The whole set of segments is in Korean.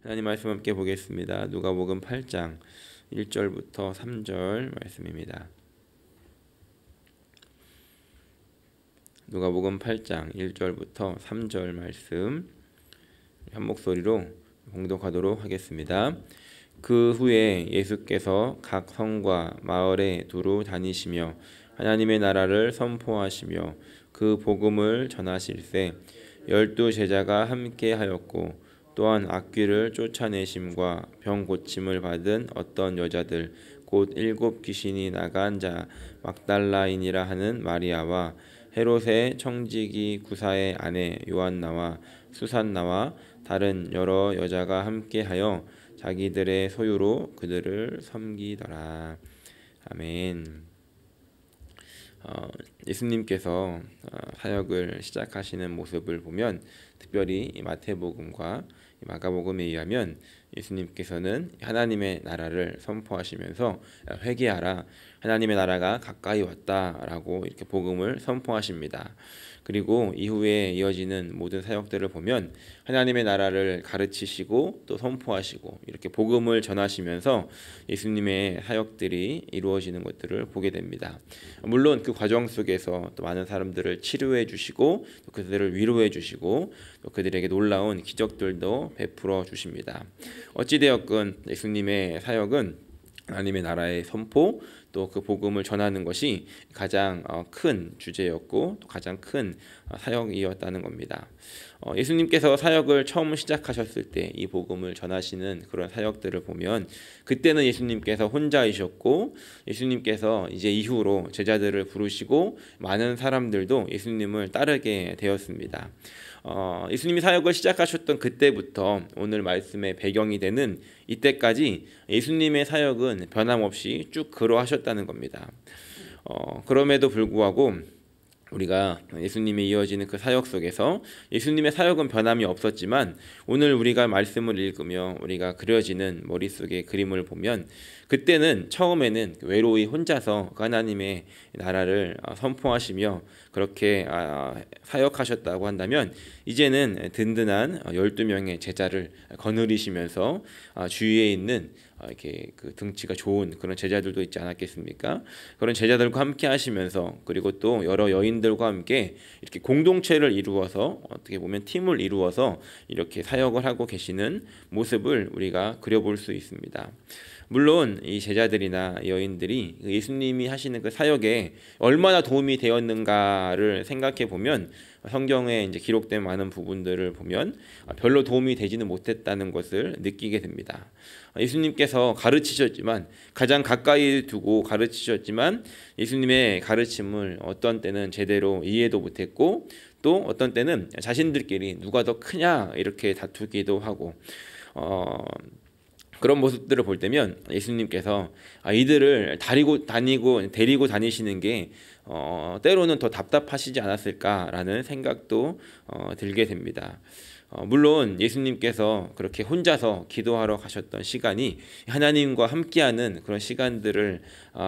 하나님 말씀 함께 보겠습니다. 누가복음 8장 1절부터 3절 말씀입니다. 누가복음 8장 1절부터 3절 말씀 한 목소리로 봉독하도록 하겠습니다. 그 후에 예수께서 각 성과 마을에 두루 다니시며 하나님의 나라를 선포하시며 그 복음을 전하실세 12 제자가 함께 하였고 또한 악귀를 쫓아내심과 병 고침을 받은 어떤 여자들 곧 7 귀신이 나간 자 막달라인이라 하는 마리아와 헤롯의 청지기 구사의 아내 요한나와 수산나와 다른 여러 여자가 함께하여 자기들의 소유로 그들을 섬기더라. 아멘. 예수님께서 사역을 시작하시는 모습을 보면 특별히 마태복음과 마가복음에 의하면 예수님께서는 하나님의 나라를 선포하시면서 회개하라, 하나님의 나라가 가까이 왔다라고 이렇게 복음을 선포하십니다. 그리고 이후에 이어지는 모든 사역들을 보면 하나님의 나라를 가르치시고 또 선포하시고 이렇게 복음을 전하시면서 예수님의 사역들이 이루어지는 것들을 보게 됩니다. 물론 그 과정 속에서 또 많은 사람들을 치료해 주시고 또 그들을 위로해 주시고 또 그들에게 놀라운 기적들도 베풀어 주십니다. 어찌되었건 예수님의 사역은 하나님의 나라의 선포 또 그 복음을 전하는 것이 가장 큰 주제였고 또 가장 큰 사역이었다는 겁니다. 예수님께서 사역을 처음 시작하셨을 때 이 복음을 전하시는 그런 사역들을 보면 그때는 예수님께서 혼자이셨고 예수님께서 이제 이후로 제자들을 부르시고 많은 사람들도 예수님을 따르게 되었습니다. 예수님이 사역을 시작하셨던 그때부터 오늘 말씀의 배경이 되는 이때까지 예수님의 사역은 변함없이 쭉 그러하셨다는 겁니다. 그럼에도 불구하고 우리가 예수님이 이어지는 그 사역 속에서 예수님의 사역은 변함이 없었지만 오늘 우리가 말씀을 읽으며 우리가 그려지는 머릿속의 그림을 보면 그때는 처음에는 외로이 혼자서 하나님의 나라를 선포하시며 그렇게 사역하셨다고 한다면 이제는 든든한 12명의 제자를 거느리시면서 주위에 있는 이렇게 그 등치가 좋은 그런 제자들도 있지 않았겠습니까? 그런 제자들과 함께 하시면서 그리고 또 여러 여인들과 함께 이렇게 공동체를 이루어서 어떻게 보면 팀을 이루어서 이렇게 사역을 하고 계시는 모습을 우리가 그려볼 수 있습니다. 물론 이 제자들이나 여인들이 예수님이 하시는 그 사역에 얼마나 도움이 되었는가를 생각해 보면 성경에 이제 기록된 많은 부분들을 보면 별로 도움이 되지는 못했다는 것을 느끼게 됩니다. 예수님께서 가르치셨지만 가장 가까이 두고 가르치셨지만 예수님의 가르침을 어떤 때는 제대로 이해도 못했고 또 어떤 때는 자신들끼리 누가 더 크냐 이렇게 다투기도 하고 그런 모습들을 볼 때면 예수님께서 이들을 데리고 다니시는 게 때로는 더 답답하시지 않았을까라는 생각도 들게 됩니다. 물론 예수님께서 그렇게 혼자서 기도하러 가셨던 시간이 하나님과 함께하는 그런 시간들을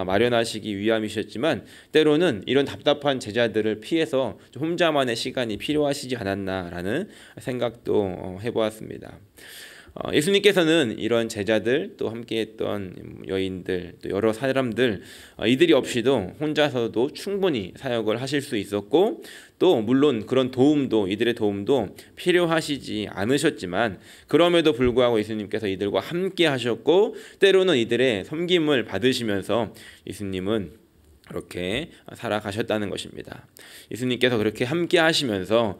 마련하시기 위함이셨지만 때로는 이런 답답한 제자들을 피해서 혼자만의 시간이 필요하시지 않았나라는 생각도 해보았습니다. 예수님께서는 이런 제자들 또 함께했던 여인들 또 여러 사람들 이들이 없이도 혼자서도 충분히 사역을 하실 수 있었고 또 물론 그런 도움도 이들의 도움도 필요하시지 않으셨지만 그럼에도 불구하고 예수님께서 이들과 함께 하셨고 때로는 이들의 섬김을 받으시면서 예수님은 그렇게 살아가셨다는 것입니다. 예수님께서 그렇게 함께 하시면서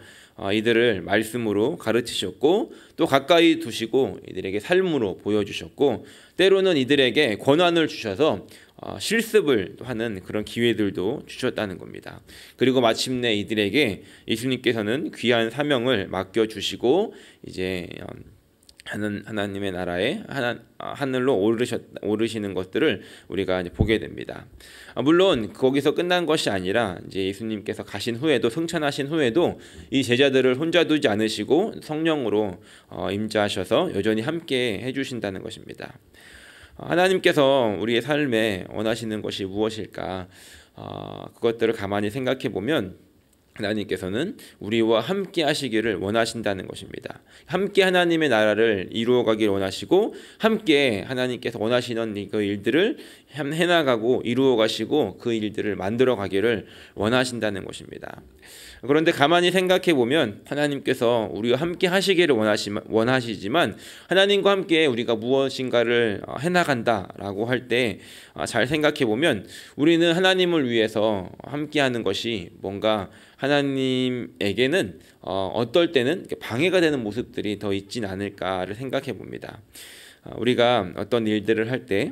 이들을 말씀으로 가르치셨고 또 가까이 두시고 이들에게 삶으로 보여주셨고 때로는 이들에게 권한을 주셔서 실습을 하는 그런 기회들도 주셨다는 겁니다. 그리고 마침내 이들에게 예수님께서는 귀한 사명을 맡겨주시고 이제 하나님의 나라에 하늘로 오르시는 것들을 우리가 이제 보게 됩니다. 물론 거기서 끝난 것이 아니라 이제 예수님께서 가신 후에도 승천하신 후에도 이 제자들을 혼자 두지 않으시고 성령으로 임재하셔서 여전히 함께 해주신다는 것입니다. 하나님께서 우리의 삶에 원하시는 것이 무엇일까? 그것들을 가만히 생각해 보면 하나님께서는 우리와 함께 하시기를 원하신다는 것입니다. 함께 하나님의 나라를 이루어가기를 원하시고 함께 하나님께서 원하시는 그 일들을 해나가고 이루어가시고 그 일들을 만들어가기를 원하신다는 것입니다. 그런데 가만히 생각해 보면 하나님께서 우리와 함께 하시기를 원하시지만 하나님과 함께 우리가 무엇인가를 해나간다라고 할 때 잘 생각해 보면 우리는 하나님을 위해서 함께하는 것이 뭔가 하나님에게는 어떨 때는 방해가 되는 모습들이 더 있진 않을까를 생각해 봅니다. 우리가 어떤 일들을 할 때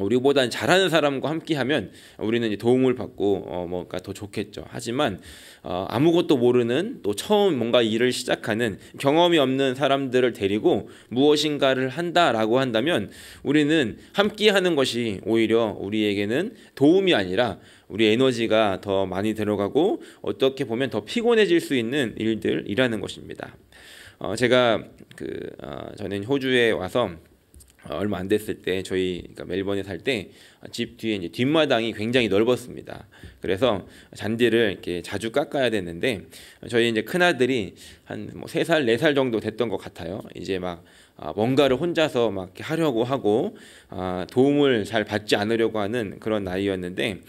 우리보다 잘하는 사람과 함께하면 우리는 이제 도움을 받고 뭔가 더 좋겠죠. 하지만 아무것도 모르는 또 처음 뭔가 일을 시작하는 경험이 없는 사람들을 데리고 무엇인가를 한다라고 한다면 우리는 함께하는 것이 오히려 우리에게는 도움이 아니라 우리 에너지가 더 많이 들어가고 어떻게 보면 더 피곤해질 수 있는 일들이라는 것입니다. 제가 저는 호주에 와서 얼마 안 됐을 때 그러니까 멜번에 살 때 집 뒤에 이제 뒷마당이 굉장히 넓었습니다. 그래서 잔디를 이렇게 자주 깎아야 되는데 저희 이제 큰 아들이 한 3살, 4살 정도 됐던 것 같아요. 이제 막 뭔가를 혼자서 막 이렇게 하려고 하고 도움을 잘 받지 않으려고 하는 그런 나이였는데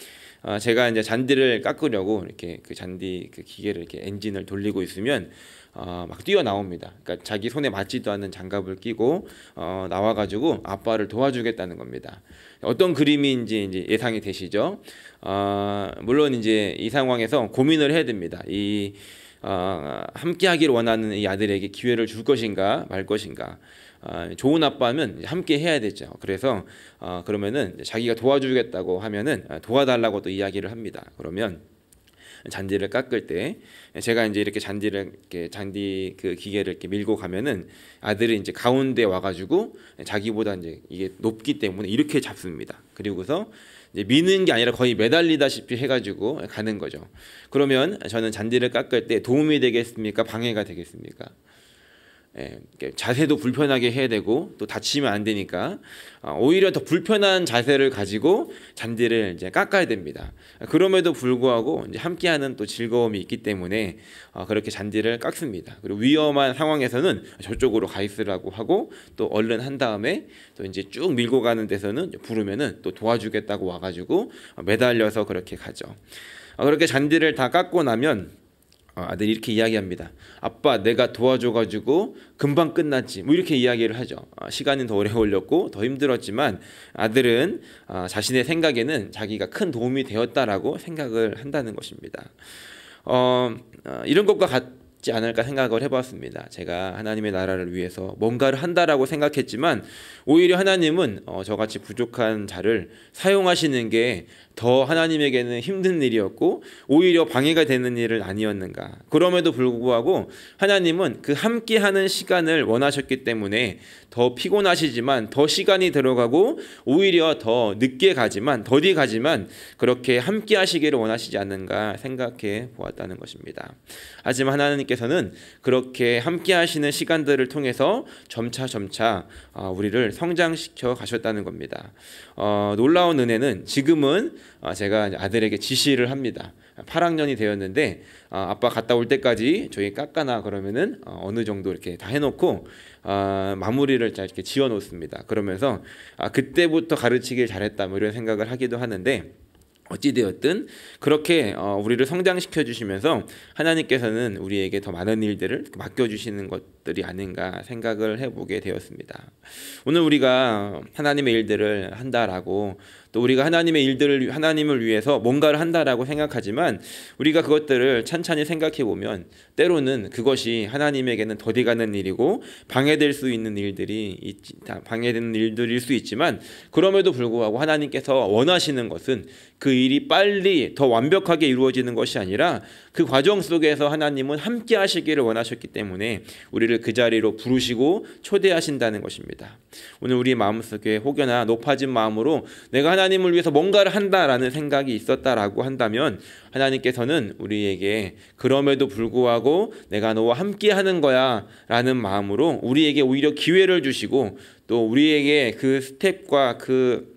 제가 이제 잔디를 깎으려고 이렇게 그 잔디 그 기계를 이렇게 엔진을 돌리고 있으면 막 뛰어나옵니다. 그러니까 자기 손에 맞지도 않는 장갑을 끼고 나와가지고 아빠를 도와주겠다는 겁니다. 어떤 그림인지 이제 예상이 되시죠? 물론 이제 이 상황에서 고민을 해야 됩니다. 함께하기를 원하는 이 아들에게 기회를 줄 것인가 말 것인가. 좋은 아빠면 함께 해야 되죠. 그래서 그러면은 자기가 도와주겠다고 하면은 도와달라고 또 이야기를 합니다. 그러면 잔디를 깎을 때 제가 이제 이렇게 잔디 그 기계를 이렇게 밀고 가면은 아들이 이제 가운데 와가지고 자기보다 이제 이게 높기 때문에 이렇게 잡습니다. 그리고서 이제 미는 게 아니라 거의 매달리다시피 해가지고 가는 거죠. 그러면 저는 잔디를 깎을 때 도움이 되겠습니까? 방해가 되겠습니까? 자세도 불편하게 해야 되고 또 다치면 안 되니까 오히려 더 불편한 자세를 가지고 잔디를 이제 깎아야 됩니다. 그럼에도 불구하고 이제 함께하는 또 즐거움이 있기 때문에 그렇게 잔디를 깎습니다. 그리고 위험한 상황에서는 저쪽으로 가 있으라고 하고 또 얼른 한 다음에 또 이제 쭉 밀고 가는 데서는 부르면은 또 도와주겠다고 와가지고 매달려서 그렇게 가죠. 그렇게 잔디를 다 깎고 나면 아들이 이렇게 이야기합니다. 아빠, 내가 도와줘가지고 금방 끝났지. 뭐 이렇게 이야기를 하죠. 시간은 더 오래 걸렸고 더 힘들었지만 아들은 자신의 생각에는 자기가 큰 도움이 되었다라고 생각을 한다는 것입니다. 이런 것과 같지 않을까 생각을 해봤습니다. 제가 하나님의 나라를 위해서 뭔가를 한다라고 생각했지만 오히려 하나님은 저같이 부족한 자를 사용하시는 게 더 하나님에게는 힘든 일이었고 오히려 방해가 되는 일은 아니었는가. 그럼에도 불구하고 하나님은 그 함께하는 시간을 원하셨기 때문에 더 피곤하시지만 더 시간이 들어가고 오히려 더 늦게 가지만 더디 가지만 그렇게 함께 하시기를 원하시지 않는가 생각해 보았다는 것입니다. 하지만 하나님께서는 그렇게 함께 하시는 시간들을 통해서 점차 우리를 성장시켜 가셨다는 겁니다. 놀라운 은혜는 지금은 제가 아들에게 지시를 합니다. 8학년이 되었는데 아빠 갔다 올 때까지 저희 깎아놔 그러면은 어느 정도 이렇게 다 해놓고 마무리를 잘 이렇게 지어 놓습니다. 그러면서 그때부터 가르치길 잘했다 뭐 이런 생각을 하기도 하는데 어찌되었든 그렇게 우리를 성장시켜 주시면서 하나님께서는 우리에게 더 많은 일들을 맡겨주시는 것들이 아닌가 생각을 해보게 되었습니다. 오늘 우리가 하나님의 일들을 한다라고 또 우리가 하나님을 위해서 뭔가를 한다라고 생각하지만 우리가 그것들을 찬찬히 생각해 보면 때로는 그것이 하나님에게는 더디가는 일이고 방해될 수 있는 방해되는 일들일 수 있지만 그럼에도 불구하고 하나님께서 원하시는 것은 그 일이 빨리 더 완벽하게 이루어지는 것이 아니라 그 과정 속에서 하나님은 함께 하시기를 원하셨기 때문에 우리를 그 자리로 부르시고 초대하신다는 것입니다. 오늘 우리 마음속에 혹여나 높아진 마음으로 내가 하나님을 위해서 뭔가를 한다라는 생각이 있었다라고 한다면 하나님께서는 우리에게 그럼에도 불구하고 내가 너와 함께 하는 거야 라는 마음으로 우리에게 오히려 기회를 주시고 또 우리에게 그 스텝과 그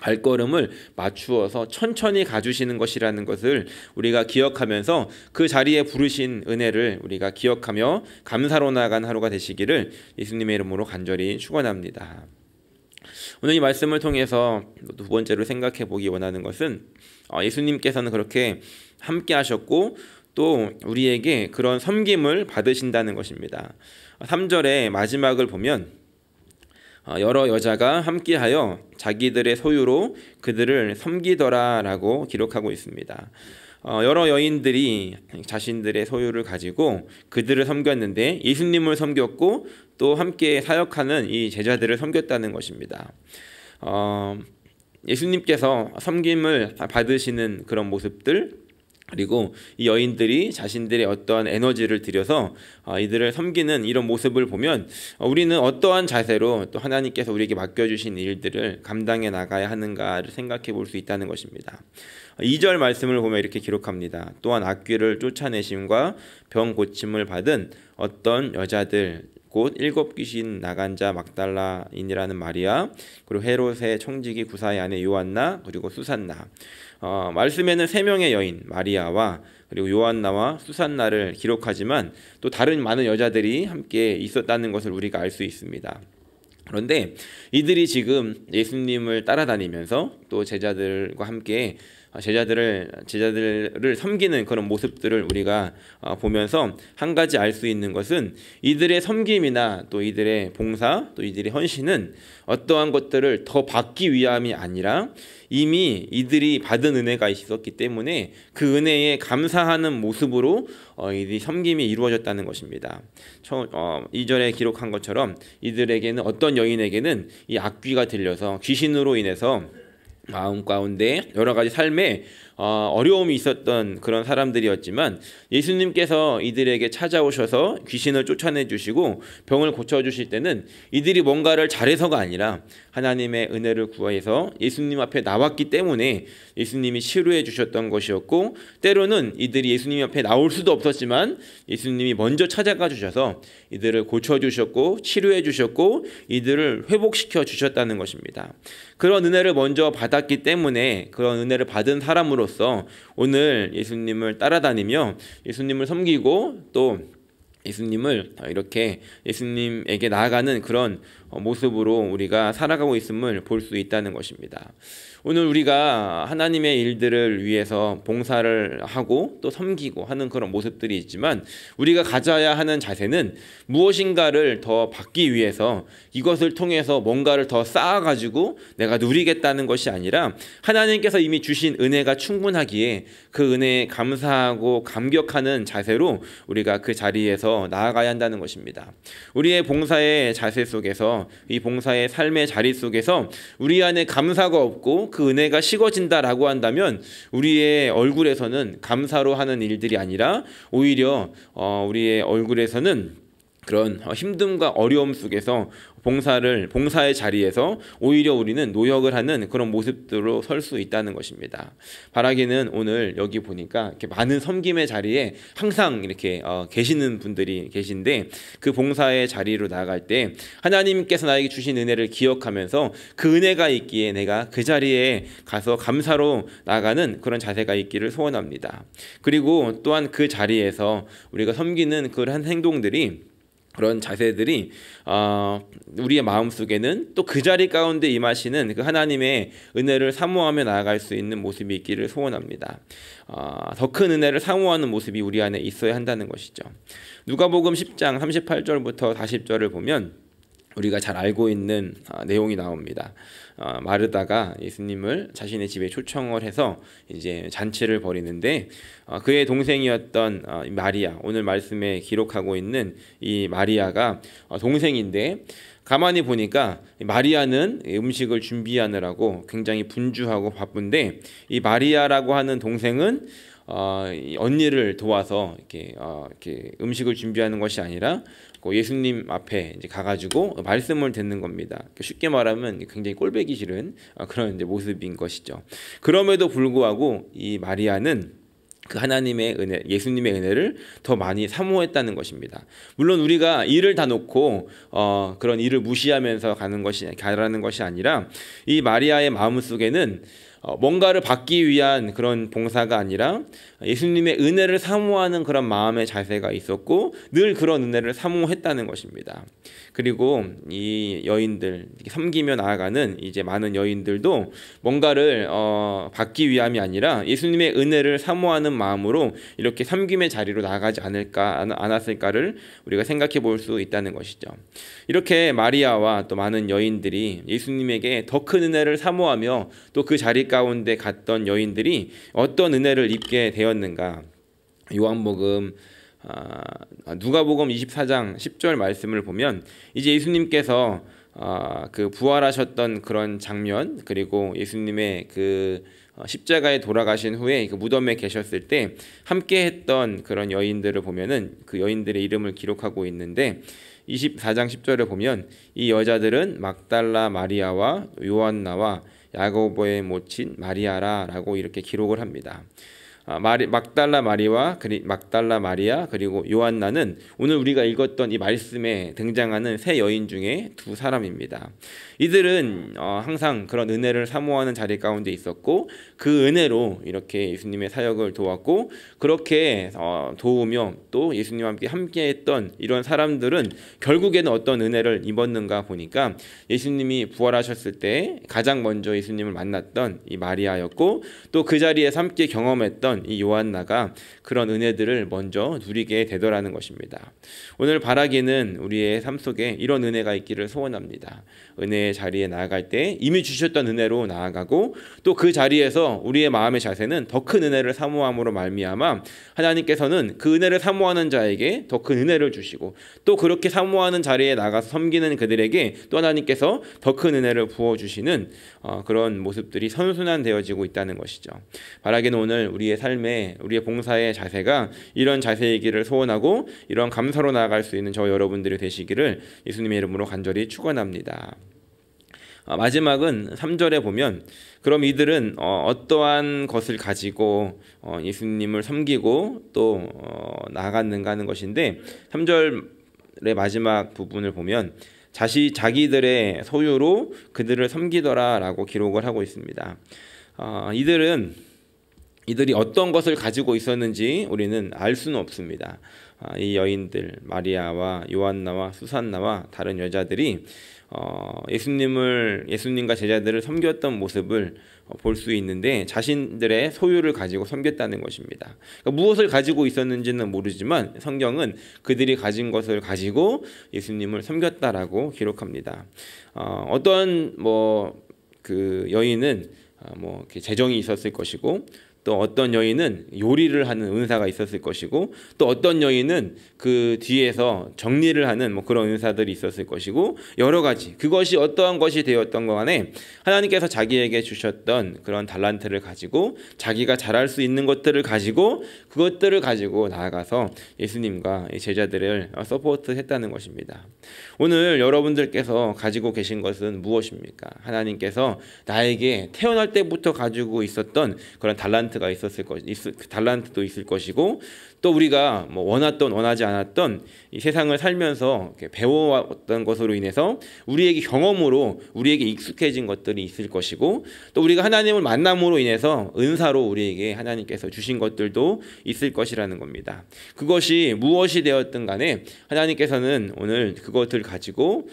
발걸음을 맞추어서 천천히 가주시는 것이라는 것을 우리가 기억하면서 그 자리에 부르신 은혜를 우리가 기억하며 감사로 나아간 하루가 되시기를 예수님의 이름으로 간절히 축원합니다. 오늘 이 말씀을 통해서 두 번째로 생각해 보기 원하는 것은 예수님께서는 그렇게 함께 하셨고 또 우리에게 그런 섬김을 받으신다는 것입니다. 3절의 마지막을 보면 여러 여자가 함께하여 자기들의 소유로 그들을 섬기더라라고 기록하고 있습니다. 여러 여인들이 자신들의 소유를 가지고 그들을 섬겼는데 예수님을 섬겼고 또 함께 사역하는 이 제자들을 섬겼다는 것입니다. 예수님께서 섬김을 받으시는 그런 모습들, 그리고 이 여인들이 자신들의 어떠한 에너지를 들여서 이들을 섬기는 이런 모습을 보면 우리는 어떠한 자세로 또 하나님께서 우리에게 맡겨주신 일들을 감당해 나가야 하는가를 생각해 볼 수 있다는 것입니다. 2절 말씀을 보면 이렇게 기록합니다. 또한 악귀를 쫓아내심과 병 고침을 받은 어떤 여자들 곧 7 귀신 나간 자 막달라인이라는 마리아, 그리고 헤롯의 청지기 구사의 아내 요한나, 그리고 수산나. 말씀에는 3명의 여인 마리아와 그리고 요한나와 수산나를 기록하지만 또 다른 많은 여자들이 함께 있었다는 것을 우리가 알 수 있습니다. 그런데 이들이 지금 예수님을 따라다니면서 또 제자들과 함께 제자들을 섬기는 그런 모습들을 우리가 보면서 한 가지 알 수 있는 것은 이들의 섬김이나 또 이들의 봉사 또 이들의 헌신은 어떠한 것들을 더 받기 위함이 아니라 이미 이들이 받은 은혜가 있었기 때문에 그 은혜에 감사하는 모습으로 이 섬김이 이루어졌다는 것입니다. 2절에 기록한 것처럼 이들에게는 어떤 여인에게는 이 악귀가 들려서 귀신으로 인해서 마음 가운데 여러 가지 삶에 어려움이 있었던 그런 사람들이었지만 예수님께서 이들에게 찾아오셔서 귀신을 쫓아내 주시고 병을 고쳐주실 때는 이들이 뭔가를 잘해서가 아니라 하나님의 은혜를 구해서 예수님 앞에 나왔기 때문에 예수님이 치료해 주셨던 것이었고, 때로는 이들이 예수님 앞에 나올 수도 없었지만 예수님이 먼저 찾아가 주셔서 이들을 고쳐주셨고 치료해 주셨고 이들을 회복시켜 주셨다는 것입니다. 그런 은혜를 먼저 받았기 때문에 그런 은혜를 받은 사람으로서 오늘 예수님을 따라다니며 예수님을 섬기고 또 예수님을 이렇게 예수님에게 나아가는 그런 모습으로 우리가 살아가고 있음을 볼 수 있다는 것입니다. 오늘 우리가 하나님의 일들을 위해서 봉사를 하고 또 섬기고 하는 그런 모습들이 있지만 우리가 가져야 하는 자세는 무엇인가를 더 받기 위해서 이것을 통해서 뭔가를 더 쌓아가지고 내가 누리겠다는 것이 아니라 하나님께서 이미 주신 은혜가 충분하기에 그 은혜에 감사하고 감격하는 자세로 우리가 그 자리에서 나아가야 한다는 것입니다. 우리의 봉사의 자세 속에서 이 봉사의 삶의 자리 속에서 우리 안에 감사가 없고 그 은혜가 식어진다라고 한다면 우리의 얼굴에서는 감사로 하는 일들이 아니라 오히려 우리의 얼굴에서는 그런 힘듦과 어려움 속에서 봉사의 자리에서 오히려 우리는 노역을 하는 그런 모습들로 설 수 있다는 것입니다. 바라기는 오늘 여기 보니까 이렇게 많은 섬김의 자리에 항상 이렇게 계시는 분들이 계신데 그 봉사의 자리로 나아갈 때 하나님께서 나에게 주신 은혜를 기억하면서 그 은혜가 있기에 내가 그 자리에 가서 감사로 나아가는 그런 자세가 있기를 소원합니다. 그리고 또한 그 자리에서 우리가 섬기는 그런 행동들이 그런 자세들이 우리의 마음속에는 또 그 자리 가운데 임하시는 그 하나님의 은혜를 사모하며 나아갈 수 있는 모습이 있기를 소원합니다. 더 큰 은혜를 사모하는 모습이 우리 안에 있어야 한다는 것이죠. 누가복음 10장 38절부터 40절을 보면 우리가 잘 알고 있는 내용이 나옵니다. 마르다가 예수님을 자신의 집에 초청을 해서 이제 잔치를 벌이는데 그의 동생이었던 마리아, 오늘 말씀에 기록하고 있는 이 마리아가 동생인데 가만히 보니까 마리아는 음식을 준비하느라고 굉장히 분주하고 바쁜데 이 마리아라고 하는 동생은 언니를 도와서 이렇게 음식을 준비하는 것이 아니라 예수님 앞에 이제 가가지고 말씀을 듣는 겁니다. 쉽게 말하면 굉장히 꼴보기 싫은 그런 이제 모습인 것이죠. 그럼에도 불구하고 이 마리아는 그 하나님의 은혜, 예수님의 은혜를 더 많이 사모했다는 것입니다. 물론 우리가 일을 다 놓고 그런 일을 무시하면서 가라는 것이 아니라 이 마리아의 마음 속에는 뭔가를 받기 위한 그런 봉사가 아니라 예수님의 은혜를 사모하는 그런 마음의 자세가 있었고 늘 그런 은혜를 사모했다는 것입니다. 그리고 이 여인들, 섬기며 나아가는 이제 많은 여인들도 뭔가를 받기 위함이 아니라 예수님의 은혜를 사모하는 마음으로 이렇게 섬김의 자리로 나아가지 않았을까를 우리가 생각해 볼 수 있다는 것이죠. 이렇게 마리아와 또 많은 여인들이 예수님에게 더 큰 은혜를 사모하며 또 그 자리 가운데 갔던 여인들이 어떤 은혜를 입게 되었는가? 요한복음 누가복음 24장 10절 말씀을 보면 이제 예수님께서 그 부활하셨던 그런 장면, 그리고 예수님의 그 십자가에 돌아가신 후에 그 무덤에 계셨을 때 함께 했던 그런 여인들을 보면은 그 여인들의 이름을 기록하고 있는데 24장 10절을 보면 이 여자들은 막달라 마리아와 요한나와 야고보의 모친 마리아라라고 이렇게 기록을 합니다. 막달라 마리아 그리고 요한나는 오늘 우리가 읽었던 이 말씀에 등장하는 세 여인 중에 두 사람입니다. 이들은 항상 그런 은혜를 사모하는 자리 가운데 있었고 그 은혜로 이렇게 예수님의 사역을 도왔고 그렇게 도우며 또 예수님과 함께 했던 이런 사람들은 결국에는 어떤 은혜를 입었는가 보니까 예수님이 부활하셨을 때 가장 먼저 예수님을 만났던 이 마리아였고 또 그 자리에서 함께 경험했던 이 요한나가 그런 은혜들을 먼저 누리게 되더라는 것입니다. 오늘 바라기는 우리의 삶 속에 이런 은혜가 있기를 소원합니다. 은혜의 자리에 나아갈 때 이미 주셨던 은혜로 나아가고 또 그 자리에서 우리의 마음의 자세는 더 큰 은혜를 사모함으로 말미암아 하나님께서는 그 은혜를 사모하는 자에게 더 큰 은혜를 주시고 또 그렇게 사모하는 자리에 나가서 섬기는 그들에게 또 하나님께서 더 큰 은혜를 부어주시는 그런 모습들이 선순환되어지고 있다는 것이죠. 바라기는 오늘 우리의 삶에 우리의 봉사의 자세가 이런 자세이기를 소원하고 이런 감사로 나아갈 수 있는 저 여러분들이 되시기를 예수님의 이름으로 간절히 축원합니다. 마지막은 3절에 보면 그럼 이들은 어떠한 것을 가지고 예수님을 섬기고 또 나아갔는가 하는 것인데 3절의 마지막 부분을 보면 자기들의 소유로 그들을 섬기더라 라고 기록을 하고 있습니다. 이들이 어떤 것을 가지고 있었는지 우리는 알 수는 없습니다. 이 여인들 마리아와 요한나와 수산나와 다른 여자들이 예수님과 제자들을 섬겼던 모습을 볼 수 있는데 자신들의 소유를 가지고 섬겼다는 것입니다. 그러니까 무엇을 가지고 있었는지는 모르지만 성경은 그들이 가진 것을 가지고 예수님을 섬겼다라고 기록합니다. 어떤 그 여인은 이렇게 재정이 있었을 것이고 또 어떤 여인은 요리를 하는 은사가 있었을 것이고 또 어떤 여인은 그 뒤에서 정리를 하는 그런 은사들이 있었을 것이고 여러 가지 그것이 어떠한 것이 되었던 것 간에 하나님께서 자기에게 주셨던 그런 달란트를 가지고 자기가 잘할 수 있는 것들을 가지고 그것들을 가지고 나아가서 예수님과 제자들을 서포트했다는 것입니다. 오늘 여러분들께서 가지고 계신 것은 무엇입니까? 하나님께서 나에게 태어날 때부터 가지고 있었던 그런 달란트가 달란트도 있을 것이고 또 우리가 원했던 원하지 않았던 이 세상을 살면서 배워왔던 것으로 인해서 우리에게 경험으로 우리에게 익숙해진 것들이 있을 것이고 또 우리가 하나님을 만남으로 인해서 은사로 우리에게 하나님께서 주신 것들도 있을 것이라는 겁니다. 그것이 무엇이 되었든 간에 하나님께서는 오늘 그것을 가지고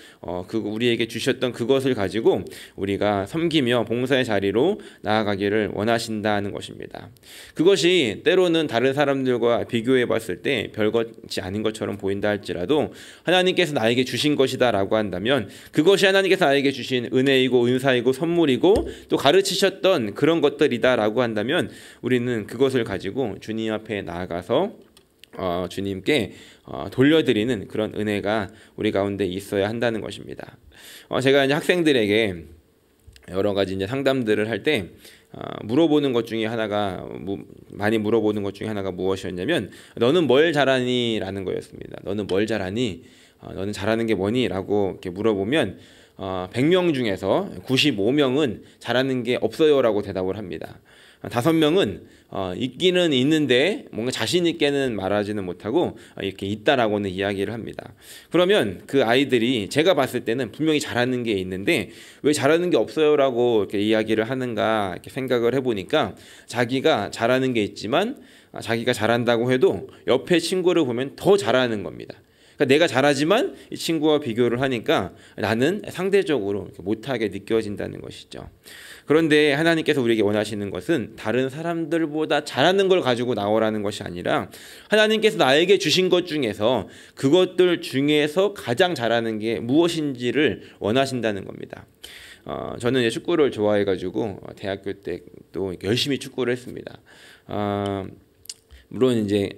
우리에게 주셨던 그것을 가지고 우리가 섬기며 봉사의 자리로 나아가기를 원하신다는 것입니다. 그것이 때로는 다른 사람들과 비교해 봤을 때 별것이 아닌 것처럼 보인다 할지라도 하나님께서 나에게 주신 것이다 라고 한다면 그것이 하나님께서 나에게 주신 은혜이고 은사이고 선물이고 또 가르치셨던 그런 것들이다 라고 한다면 우리는 그것을 가지고 주님 앞에 나아가서 주님께 돌려드리는 그런 은혜가 우리 가운데 있어야 한다는 것입니다. 제가 이제 학생들에게 여러 가지 이제 상담들을 할 때 물어보는 것 중에 하나가 많이 물어보는 것 중에 하나가 무엇이었냐면 너는 뭘 잘하니? 라는 거였습니다. 너는 뭘 잘하니? 너는 잘하는 게 뭐니? 라고 이렇게 물어보면 100명 중에서 95명은 잘하는 게 없어요 라고 대답을 합니다. 5명은 있기는 있는데 뭔가 자신 있게는 말하지는 못하고 이렇게 있다라고는 이야기를 합니다. 그러면 그 아이들이 제가 봤을 때는 분명히 잘하는 게 있는데 왜 잘하는 게 없어요라고 이렇게 이야기를 하는가 이렇게 생각을 해보니까 자기가 잘하는 게 있지만 자기가 잘한다고 해도 옆에 친구를 보면 더 잘하는 겁니다. 그러니까 내가 잘하지만 이 친구와 비교를 하니까 나는 상대적으로 못하게 느껴진다는 것이죠. 그런데 하나님께서 우리에게 원하시는 것은 다른 사람들보다 잘하는 걸 가지고 나오라는 것이 아니라 하나님께서 나에게 주신 것 중에서 그것들 중에서 가장 잘하는 게 무엇인지를 원하신다는 겁니다. 저는 이제 축구를 좋아해가지고 대학교 때 또 열심히 축구를 했습니다. 물론 이제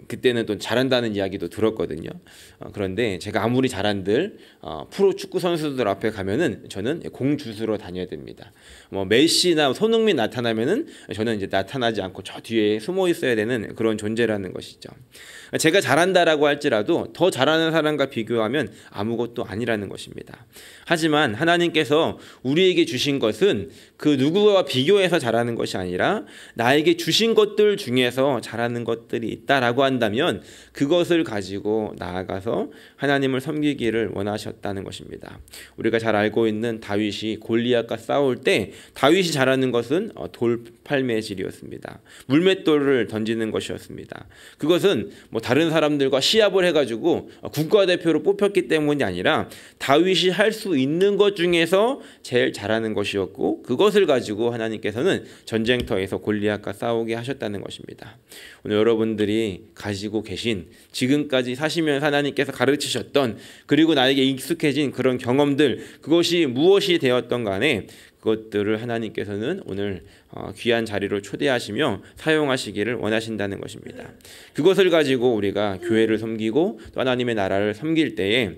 그때는 또 잘한다는 이야기도 들었거든요. 그런데 제가 아무리 잘한들 프로 축구 선수들 앞에 가면은 저는 공 주스러 다녀야 됩니다. 뭐 메시나 손흥민 나타나면은 저는 이제 나타나지 않고 저 뒤에 숨어 있어야 되는 그런 존재라는 것이죠. 제가 잘한다라고 할지라도 더 잘하는 사람과 비교하면 아무것도 아니라는 것입니다. 하지만 하나님께서 우리에게 주신 것은 그 누구와 비교해서 잘하는 것이 아니라 나에게 주신 것들 중에서 잘하는 것들이 있다라고 한다면 그것을 가지고 나아가서 하나님을 섬기기를 원하셨다는 것입니다. 우리가 잘 알고 있는 다윗이 골리앗과 싸울 때 다윗이 잘하는 것은 돌팔매질이었습니다. 물맷돌을 던지는 것이었습니다. 그것은 뭐 다른 사람들과 시합을 해가지고 국가대표로 뽑혔기 때문이 아니라 다윗이 할 수 있는 것 중에서 제일 잘하는 것이었고 그것을 가지고 하나님께서는 전쟁터에서 골리앗과 싸우게 하셨다는 것입니다. 오늘 여러분들이 가지고 계신 지금까지 사시면서 하나님께서 가르치셨던 그리고 나에게 익숙해진 그런 경험들 그것이 무엇이 되었던 간에 그것들을 하나님께서는 오늘 귀한 자리로 초대하시며 사용하시기를 원하신다는 것입니다. 그것을 가지고 우리가 교회를 섬기고 또 하나님의 나라를 섬길 때에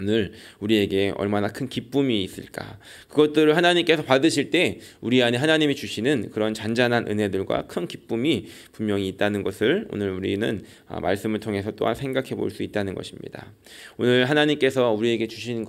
오늘 우리에게 얼마나 큰 기쁨이 있을까. 그것들을 하나님께서 받으실 때 우리 안에 하나님이 주시는 그런 잔잔한 은혜들과 큰 기쁨이 분명히 있다는 것을 오늘 우리는 말씀을 통해서 또한 생각해 볼 수 있다는 것입니다. 오늘 하나님께서 우리에게 주시는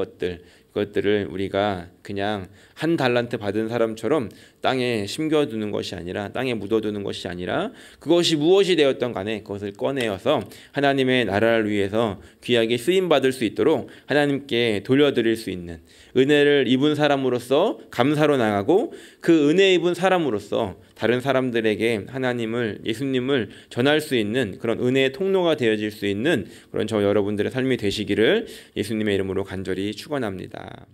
그것들을 우리가 그냥 한 달란트 받은 사람처럼 땅에 심겨두는 것이 아니라 땅에 묻어두는 것이 아니라 그것이 무엇이 되었던 간에 그것을 꺼내어서 하나님의 나라를 위해서 귀하게 쓰임받을 수 있도록 하나님께 돌려드릴 수 있는 은혜를 입은 사람으로서 감사로 나가고 그 은혜 입은 사람으로서 다른 사람들에게 하나님을 예수님을 전할 수 있는 그런 은혜의 통로가 되어질 수 있는 그런 저 여러분들의 삶이 되시기를 예수님의 이름으로 간절히 축원합니다.